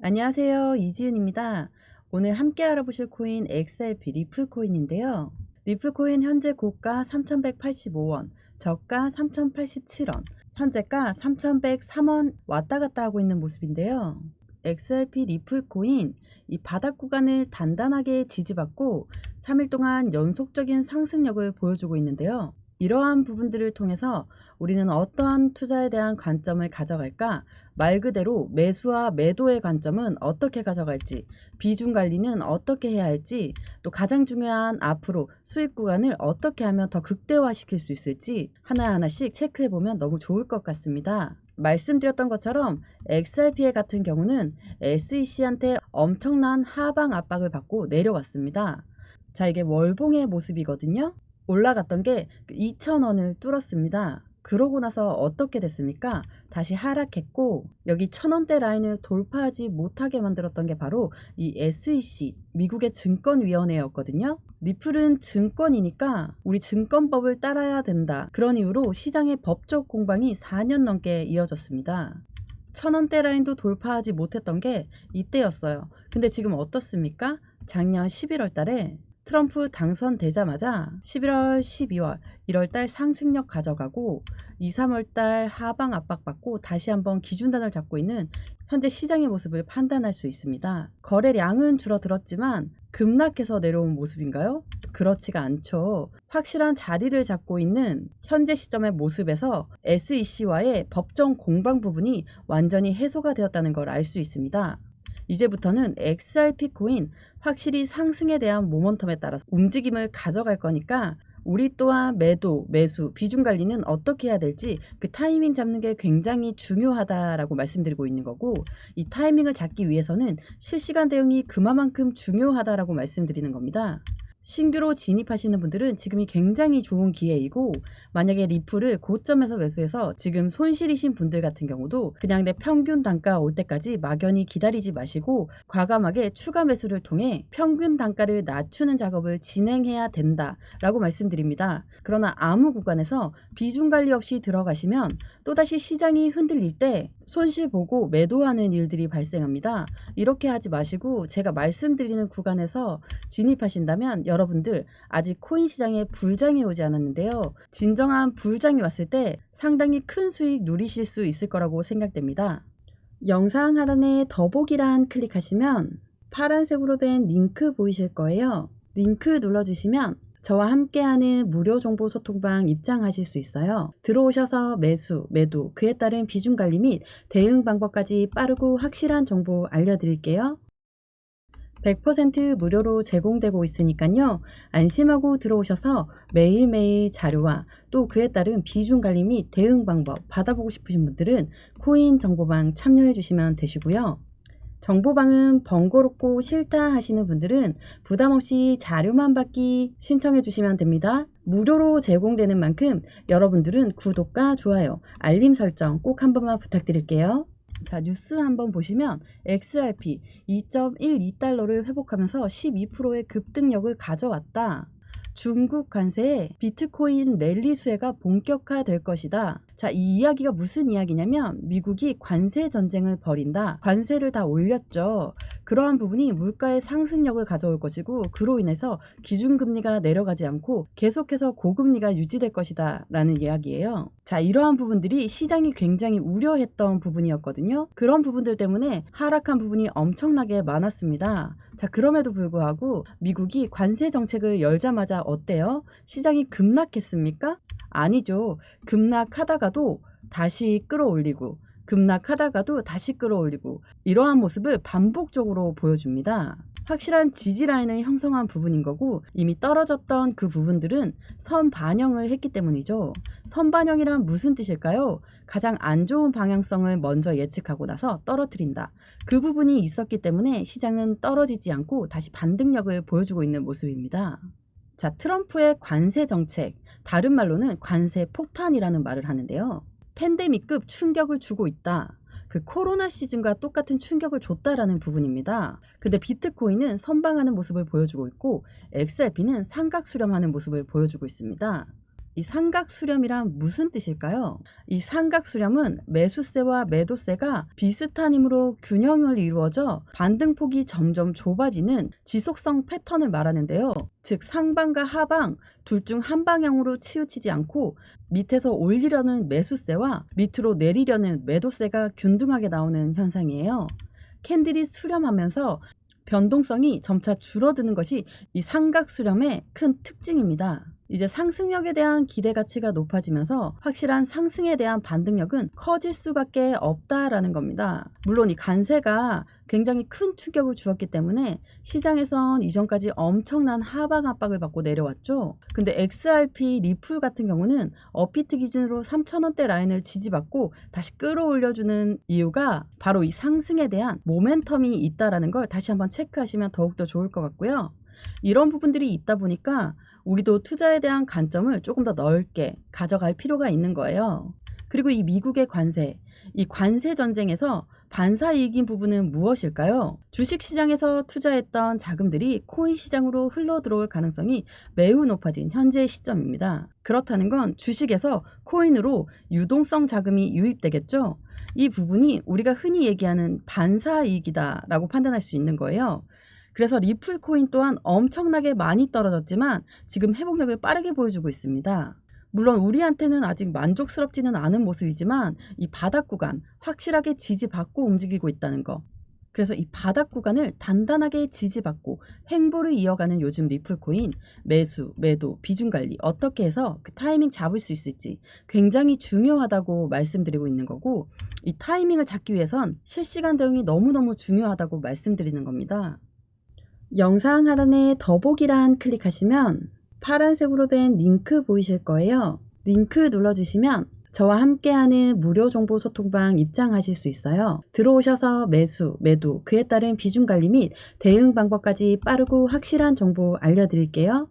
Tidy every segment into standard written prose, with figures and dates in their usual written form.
안녕하세요. 이지은입니다. 오늘 함께 알아보실 코인 XRP 리플 코인인데요. 리플 코인 현재 고가 3,185원, 저가 3,087원, 현재가 3,103원 왔다 갔다 하고 있는 모습인데요. XRP 리플 코인 이 바닥 구간을 단단하게 지지받고 3일 동안 연속적인 상승력을 보여주고 있는데요. 이러한 부분들을 통해서 우리는 어떠한 투자에 대한 관점을 가져갈까? 말 그대로 매수와 매도의 관점은 어떻게 가져갈지, 비중 관리는 어떻게 해야 할지, 또 가장 중요한 앞으로 수익 구간을 어떻게 하면 더 극대화시킬 수 있을지 하나하나씩 체크해 보면 너무 좋을 것 같습니다. 말씀드렸던 것처럼 XRP 같은 경우는 SEC한테 엄청난 하방 압박을 받고 내려왔습니다. 자, 이게 월봉의 모습이거든요. 올라갔던 게 2,000원을 뚫었습니다. 그러고 나서 어떻게 됐습니까? 다시 하락했고 여기 1,000원대 라인을 돌파하지 못하게 만들었던 게 바로 이 SEC 미국의 증권위원회였거든요. 리플은 증권이니까 우리 증권법을 따라야 된다. 그런 이유로 시장의 법적 공방이 4년 넘게 이어졌습니다. 1,000원대 라인도 돌파하지 못했던 게 이때였어요. 근데 지금 어떻습니까? 작년 11월 달에 트럼프 당선되자마자 11월, 12월, 1월달 상승력 가져가고 2, 3월달 하방 압박받고 다시 한번 기준단을 잡고 있는 현재 시장의 모습을 판단할 수 있습니다. 거래량은 줄어들었지만 급락해서 내려온 모습인가요? 그렇지가 않죠. 확실한 자리를 잡고 있는 현재 시점의 모습에서 SEC와의 법정 공방 부분이 완전히 해소가 되었다는 걸 알 수 있습니다. 이제부터는 XRP 코인 확실히 상승에 대한 모멘텀에 따라서 움직임을 가져갈 거니까 우리 또한 매도, 매수, 비중 관리는 어떻게 해야 될지 그 타이밍 잡는 게 굉장히 중요하다라고 말씀드리고 있는 거고, 이 타이밍을 잡기 위해서는 실시간 대응이 그만큼 중요하다라고 말씀드리는 겁니다. 신규로 진입하시는 분들은 지금이 굉장히 좋은 기회이고, 만약에 리플을 고점에서 매수해서 지금 손실이신 분들 같은 경우도 그냥 내 평균 단가 올 때까지 막연히 기다리지 마시고 과감하게 추가 매수를 통해 평균 단가를 낮추는 작업을 진행해야 된다라고 말씀드립니다. 그러나 아무 구간에서 비중 관리 없이 들어가시면 또다시 시장이 흔들릴 때 손실 보고 매도하는 일들이 발생합니다. 이렇게 하지 마시고 제가 말씀드리는 구간에서 진입하신다면 여러분들 아직 코인 시장에 불장이 오지 않았는데요. 진정한 불장이 왔을 때 상당히 큰 수익 누리실 수 있을 거라고 생각됩니다. 영상 하단에 더보기란 클릭하시면 파란색으로 된 링크 보이실 거예요. 링크 눌러주시면 저와 함께하는 무료 정보 소통방 입장하실 수 있어요. 들어오셔서 매수, 매도, 그에 따른 비중 관리 및 대응 방법까지 빠르고 확실한 정보 알려드릴게요. 100% 무료로 제공되고 있으니까요. 안심하고 들어오셔서 매일매일 자료와 또 그에 따른 비중 관리 및 대응 방법 받아보고 싶으신 분들은 코인 정보방 참여해 주시면 되시고요. 정보방은 번거롭고 싫다 하시는 분들은 부담없이 자료만 받기 신청해 주시면 됩니다. 무료로 제공되는 만큼 여러분들은 구독과 좋아요, 알림 설정 꼭 한 번만 부탁드릴게요. 자, 뉴스 한번 보시면 XRP 2.12달러를 회복하면서 12%의 급등력을 가져왔다. 중국 관세에 비트코인 랠리 수혜가 본격화될 것이다. 자, 이 이야기가 무슨 이야기냐면 미국이 관세 전쟁을 벌인다. 관세를 다 올렸죠. 그러한 부분이 물가의 상승력을 가져올 것이고 그로 인해서 기준금리가 내려가지 않고 계속해서 고금리가 유지될 것이다 라는 이야기예요. 자, 이러한 부분들이 시장이 굉장히 우려했던 부분이었거든요. 그런 부분들 때문에 하락한 부분이 엄청나게 많았습니다. 자, 그럼에도 불구하고 미국이 관세 정책을 열자마자 어때요? 시장이 급락했습니까? 아니죠. 급락하다가도 다시 끌어올리고 급락하다가도 다시 끌어올리고 이러한 모습을 반복적으로 보여줍니다. 확실한 지지 라인을 형성한 부분인 거고 이미 떨어졌던 그 부분들은 선 반영을 했기 때문이죠. 선 반영이란 무슨 뜻일까요? 가장 안 좋은 방향성을 먼저 예측하고 나서 떨어뜨린다. 그 부분이 있었기 때문에 시장은 떨어지지 않고 다시 반등력을 보여주고 있는 모습입니다. 자, 트럼프의 관세 정책, 다른 말로는 관세 폭탄이라는 말을 하는데요. 팬데믹급 충격을 주고 있다. 그 코로나 시즌과 똑같은 충격을 줬다라는 부분입니다. 근데 비트코인은 선방하는 모습을 보여주고 있고 XRP는 삼각 수렴하는 모습을 보여주고 있습니다. 이 삼각수렴이란 무슨 뜻일까요? 이 삼각수렴은 매수세와 매도세가 비슷한 힘으로 균형을 이루어져 반등폭이 점점 좁아지는 지속성 패턴을 말하는데요. 즉 상방과 하방 둘 중 한 방향으로 치우치지 않고 밑에서 올리려는 매수세와 밑으로 내리려는 매도세가 균등하게 나오는 현상이에요. 캔들이 수렴하면서 변동성이 점차 줄어드는 것이 이 삼각수렴의 큰 특징입니다. 이제 상승력에 대한 기대 가치가 높아지면서 확실한 상승에 대한 반등력은 커질 수밖에 없다라는 겁니다. 물론 이 관세가 굉장히 큰 충격을 주었기 때문에 시장에선 이전까지 엄청난 하방 압박을 받고 내려왔죠. 근데 XRP 리플 같은 경우는 업비트 기준으로 3,000원대 라인을 지지받고 다시 끌어올려주는 이유가 바로 이 상승에 대한 모멘텀이 있다라는 걸 다시 한번 체크하시면 더욱더 좋을 것 같고요. 이런 부분들이 있다 보니까 우리도 투자에 대한 관점을 조금 더 넓게 가져갈 필요가 있는 거예요. 그리고 이 미국의 관세, 이 관세 전쟁에서 반사이익인 부분은 무엇일까요? 주식시장에서 투자했던 자금들이 코인 시장으로 흘러 들어올 가능성이 매우 높아진 현재 시점입니다. 그렇다는 건 주식에서 코인으로 유동성 자금이 유입되겠죠? 이 부분이 우리가 흔히 얘기하는 반사이익이다 라고 판단할 수 있는 거예요. 그래서 리플 코인 또한 엄청나게 많이 떨어졌지만 지금 회복력을 빠르게 보여주고 있습니다. 물론 우리한테는 아직 만족스럽지는 않은 모습이지만 이 바닥 구간 확실하게 지지받고 움직이고 있다는 거. 그래서 이 바닥 구간을 단단하게 지지받고 횡보를 이어가는 요즘 리플 코인 매수, 매도, 비중 관리 어떻게 해서 그 타이밍 잡을 수 있을지 굉장히 중요하다고 말씀드리고 있는 거고, 이 타이밍을 잡기 위해선 실시간 대응이 너무너무 중요하다고 말씀드리는 겁니다. 영상 하단에 더보기란 클릭하시면 파란색으로 된 링크 보이실 거예요. 링크 눌러주시면 저와 함께하는 무료 정보 소통방 입장하실 수 있어요. 들어오셔서 매수, 매도, 그에 따른 비중 관리 및 대응 방법까지 빠르고 확실한 정보 알려드릴게요.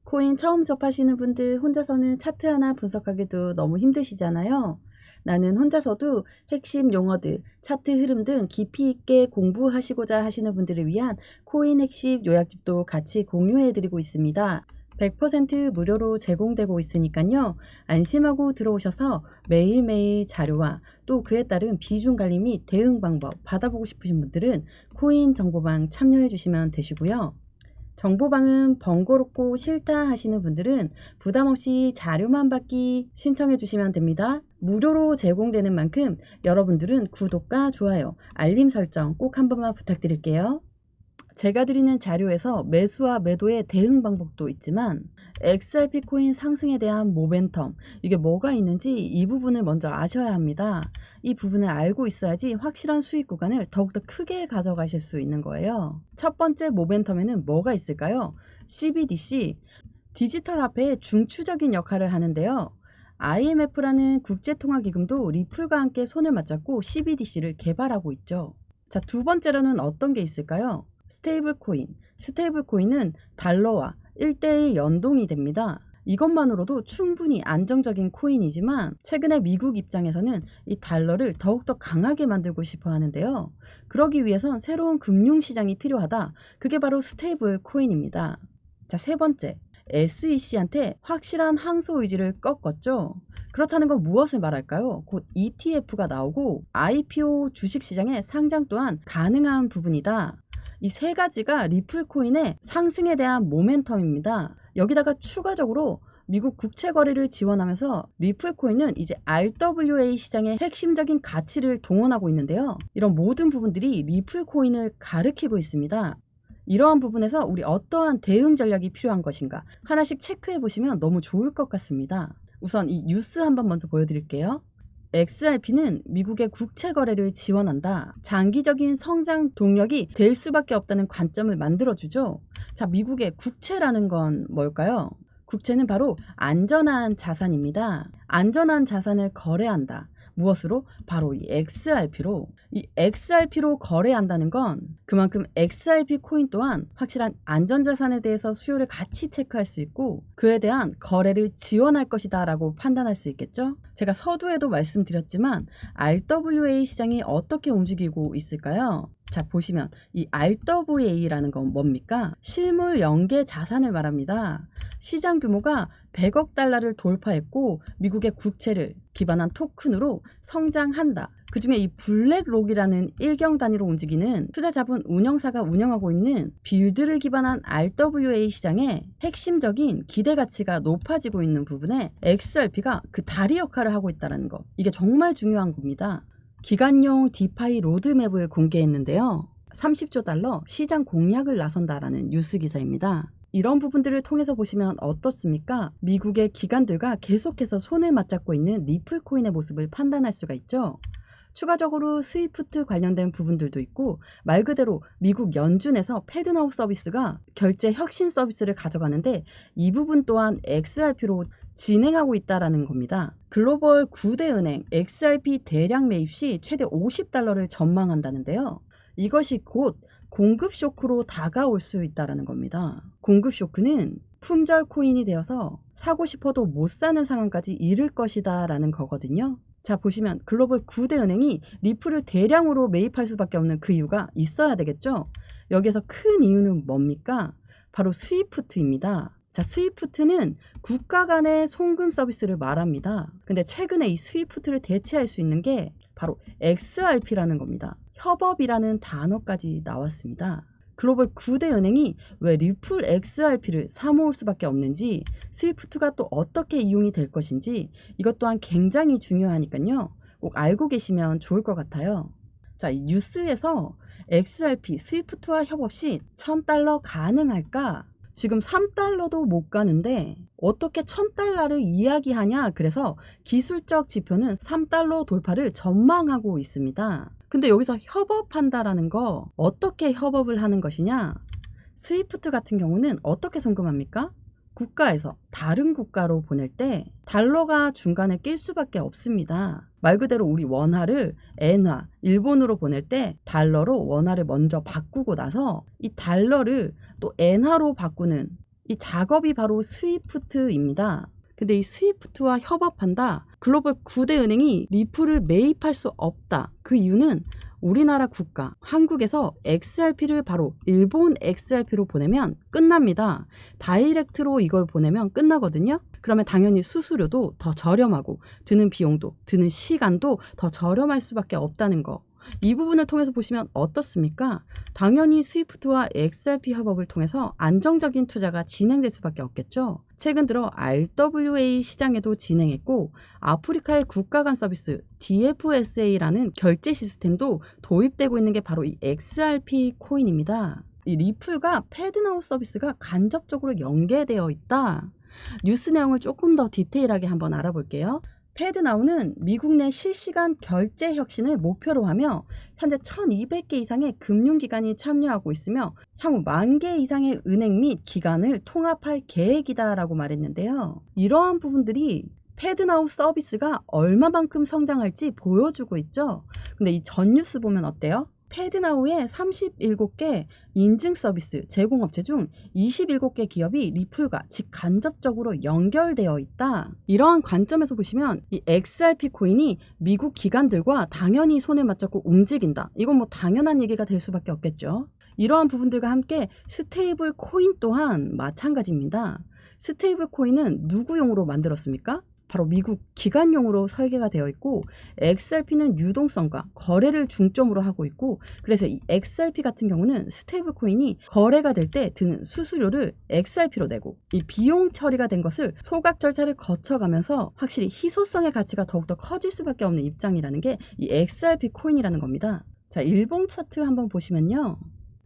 코인 처음 접하시는 분들 혼자서는 차트 하나 분석하기도 너무 힘드시잖아요. 나는 혼자서도 핵심 용어들, 차트 흐름 등 깊이 있게 공부하시고자 하시는 분들을 위한 코인 핵심 요약집도 같이 공유해드리고 있습니다. 100% 무료로 제공되고 있으니까요. 안심하고 들어오셔서 매일매일 자료와 또 그에 따른 비중 관리 및 대응 방법 받아보고 싶으신 분들은 코인 정보방 참여해 주시면 되시고요. 정보방은 번거롭고 싫다 하시는 분들은 부담없이 자료만 받기 신청해 주시면 됩니다. 무료로 제공되는 만큼 여러분들은 구독과 좋아요, 알림 설정 꼭 한 번만 부탁드릴게요. 제가 드리는 자료에서 매수와 매도의 대응 방법도 있지만 XRP 코인 상승에 대한 모멘텀, 이게 뭐가 있는지 이 부분을 먼저 아셔야 합니다. 이 부분을 알고 있어야지 확실한 수익 구간을 더욱더 크게 가져가실 수 있는 거예요. 첫 번째 모멘텀에는 뭐가 있을까요? CBDC, 디지털 화폐의 중추적인 역할을 하는데요. IMF라는 국제통화기금도 리플과 함께 손을 맞잡고 CBDC를 개발하고 있죠. 자, 두 번째로는 어떤 게 있을까요? 스테이블 코인. 스테이블 코인은 달러와 1대1 연동이 됩니다. 이것만으로도 충분히 안정적인 코인이지만 최근에 미국 입장에서는 이 달러를 더욱더 강하게 만들고 싶어 하는데요. 그러기 위해선 새로운 금융시장이 필요하다. 그게 바로 스테이블 코인입니다. 자, 세 번째. SEC한테 확실한 항소 의지를 꺾었죠. 그렇다는 건 무엇을 말할까요? 곧 ETF가 나오고 IPO 주식시장에 상장 또한 가능한 부분이다. 이 세 가지가 리플 코인의 상승에 대한 모멘텀입니다. 여기다가 추가적으로 미국 국채 거래를 지원하면서 리플 코인은 이제 RWA 시장의 핵심적인 가치를 동원하고 있는데요. 이런 모든 부분들이 리플 코인을 가리키고 있습니다. 이러한 부분에서 우리 어떠한 대응 전략이 필요한 것인가 하나씩 체크해 보시면 너무 좋을 것 같습니다. 우선 이 뉴스 한번 먼저 보여드릴게요. XRP는 미국의 국채 거래를 지원한다. 장기적인 성장 동력이 될 수밖에 없다는 관점을 만들어주죠. 자, 미국의 국채라는 건 뭘까요? 국채는 바로 안전한 자산입니다. 안전한 자산을 거래한다. 무엇으로? 바로 이 XRP로. 이 XRP로 거래한다는 건 그만큼 XRP 코인 또한 확실한 안전자산에 대해서 수요를 같이 체크할 수 있고 그에 대한 거래를 지원할 것이다 라고 판단할 수 있겠죠. 제가 서두에도 말씀드렸지만 RWA 시장이 어떻게 움직이고 있을까요? 자, 보시면 이 RWA라는 건 뭡니까? 실물 연계 자산을 말합니다. 시장 규모가 100억 달러를 돌파했고 미국의 국채를 기반한 토큰으로 성장한다. 그중에 이 블랙록이라는 일경 단위로 움직이는 투자 자본 운영사가 운영하고 있는 빌드를 기반한 RWA 시장의 핵심적인 기대 가치가 높아지고 있는 부분에 XRP가 그 다리 역할을 하고 있다는 거. 이게 정말 중요한 겁니다. 기관용 디파이 로드맵을 공개했는데요. 30조 달러 시장 공략을 나선다라는 뉴스 기사입니다. 이런 부분들을 통해서 보시면 어떻습니까? 미국의 기관들과 계속해서 손을 맞잡고 있는 리플 코인의 모습을 판단할 수가 있죠. 추가적으로 스위프트 관련된 부분들도 있고 말 그대로 미국 연준에서 패드나우 서비스가 결제 혁신 서비스를 가져가는데 이 부분 또한 XRP로 진행하고 있다는 겁니다. 글로벌 9대 은행 XRP 대량 매입 시 최대 50달러를 전망한다는데요. 이것이 곧 공급 쇼크로 다가올 수 있다는 겁니다. 공급 쇼크는 품절 코인이 되어서 사고 싶어도 못 사는 상황까지 이를 것이다 라는 거거든요. 자, 보시면 글로벌 9대 은행이 리플을 대량으로 매입할 수밖에 없는 그 이유가 있어야 되겠죠. 여기에서 큰 이유는 뭡니까? 바로 스위프트입니다. 자, 스위프트는 국가 간의 송금 서비스를 말합니다. 근데 최근에 이 스위프트를 대체할 수 있는 게 바로 XRP라는 겁니다. 협업이라는 단어까지 나왔습니다. 글로벌 9대 은행이 왜 리플 XRP를 사모을 수밖에 없는지, 스위프트가 또 어떻게 이용이 될 것인지 이것 또한 굉장히 중요하니까요. 꼭 알고 계시면 좋을 것 같아요. 자, 이 뉴스에서 XRP 스위프트와 협업 시 1000달러 가능할까? 지금 3달러도 못 가는데 어떻게 1000달러를 이야기하냐? 그래서 기술적 지표는 3달러 돌파를 전망하고 있습니다. 근데 여기서 협업한다라는 거 어떻게 협업을 하는 것이냐? 스위프트 같은 경우는 어떻게 송금합니까? 국가에서 다른 국가로 보낼 때 달러가 중간에 낄 수밖에 없습니다. 말 그대로 우리 원화를 엔화, 일본으로 보낼 때 달러로 원화를 먼저 바꾸고 나서 이 달러를 또 엔화로 바꾸는 이 작업이 바로 스위프트입니다. 근데 이 스위프트와 협업한다. 글로벌 9대 은행이 리플을 매입할 수 없다. 그 이유는 우리나라 국가, 한국에서 XRP를 바로 일본 XRP로 보내면 끝납니다. 다이렉트로 이걸 보내면 끝나거든요. 그러면 당연히 수수료도 더 저렴하고 드는 비용도, 드는 시간도 더 저렴할 수밖에 없다는 거. 이 부분을 통해서 보시면 어떻습니까? 당연히 스위프트와 XRP 협업을 통해서 안정적인 투자가 진행될 수밖에 없겠죠. 최근 들어 RWA 시장에도 진행했고 아프리카의 국가 간 서비스 DFSA라는 결제 시스템도 도입되고 있는 게 바로 이 XRP 코인입니다. 이 리플과 패드나우 서비스가 간접적으로 연계되어 있다. 뉴스 내용을 조금 더 디테일하게 한번 알아볼게요. 패드나우는 미국 내 실시간 결제 혁신을 목표로 하며 현재 1200개 이상의 금융기관이 참여하고 있으며 향후 10,000개 이상의 은행 및 기관을 통합할 계획이다라고 말했는데요. 이러한 부분들이 패드나우 서비스가 얼마만큼 성장할지 보여주고 있죠. 근데 이 전 뉴스 보면 어때요? 패드나우의 37개 인증 서비스 제공업체 중 27개 기업이 리플과 직간접적으로 연결되어 있다. 이러한 관점에서 보시면 이 XRP 코인이 미국 기관들과 당연히 손을 맞잡고 움직인다. 이건 뭐 당연한 얘기가 될 수밖에 없겠죠. 이러한 부분들과 함께 스테이블 코인 또한 마찬가지입니다. 스테이블 코인은 누구용으로 만들었습니까? 바로 미국 기관용으로 설계가 되어 있고 XRP는 유동성과 거래를 중점으로 하고 있고 그래서 이 XRP 같은 경우는 스테이블 코인이 거래가 될 때 드는 수수료를 XRP로 내고 이 비용 처리가 된 것을 소각 절차를 거쳐가면서 확실히 희소성의 가치가 더욱더 커질 수밖에 없는 입장이라는 게 이 XRP 코인이라는 겁니다. 자, 일봉 차트 한번 보시면요.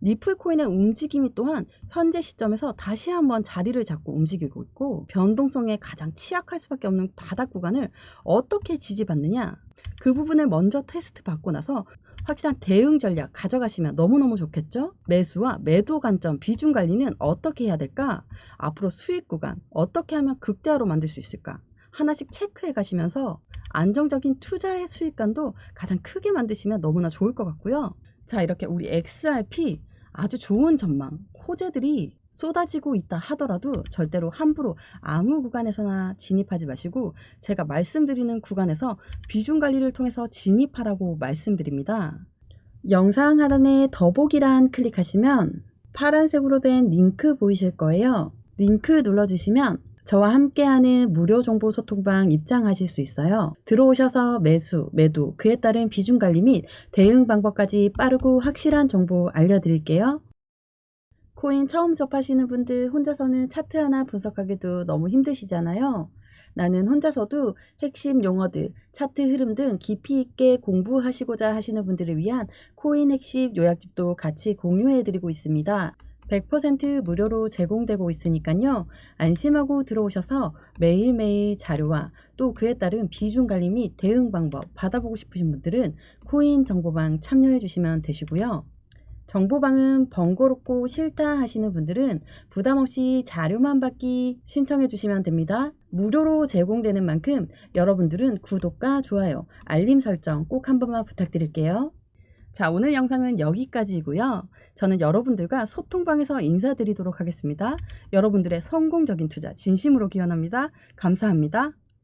리플 코인의 움직임이 또한 현재 시점에서 다시 한번 자리를 잡고 움직이고 있고 변동성에 가장 취약할 수밖에 없는 바닥 구간을 어떻게 지지받느냐 그 부분을 먼저 테스트 받고 나서 확실한 대응 전략 가져가시면 너무너무 좋겠죠. 매수와 매도 관점 비중 관리는 어떻게 해야 될까? 앞으로 수익 구간 어떻게 하면 극대화로 만들 수 있을까? 하나씩 체크해 가시면서 안정적인 투자의 수익감도 가장 크게 만드시면 너무나 좋을 것 같고요. 자, 이렇게 우리 XRP 아주 좋은 전망, 호재들이 쏟아지고 있다 하더라도 절대로 함부로 아무 구간에서나 진입하지 마시고 제가 말씀드리는 구간에서 비중 관리를 통해서 진입하라고 말씀드립니다. 영상 하단에 더보기란 클릭하시면 파란색으로 된 링크 보이실 거예요. 링크 눌러주시면 저와 함께하는 무료 정보 소통방 입장하실 수 있어요. 들어오셔서 매수, 매도, 그에 따른 비중 관리 및 대응 방법까지 빠르고 확실한 정보 알려드릴게요. 코인 처음 접하시는 분들 혼자서는 차트 하나 분석하기도 너무 힘드시잖아요. 나는 혼자서도 핵심 용어들, 차트 흐름 등 깊이 있게 공부하시고자 하시는 분들을 위한 코인 핵심 요약집도 같이 공유해드리고 있습니다. 100% 무료로 제공되고 있으니까요. 안심하고 들어오셔서 매일매일 자료와 또 그에 따른 비중 관리 및 대응 방법 받아보고 싶으신 분들은 코인 정보방 참여해 주시면 되시고요. 정보방은 번거롭고 싫다 하시는 분들은 부담없이 자료만 받기 신청해 주시면 됩니다. 무료로 제공되는 만큼 여러분들은 구독과 좋아요, 알림 설정 꼭 한 번만 부탁드릴게요. 자, 오늘 영상은 여기까지이고요. 저는 여러분들과 소통방에서 인사드리도록 하겠습니다. 여러분들의 성공적인 투자 진심으로 기원합니다. 감사합니다.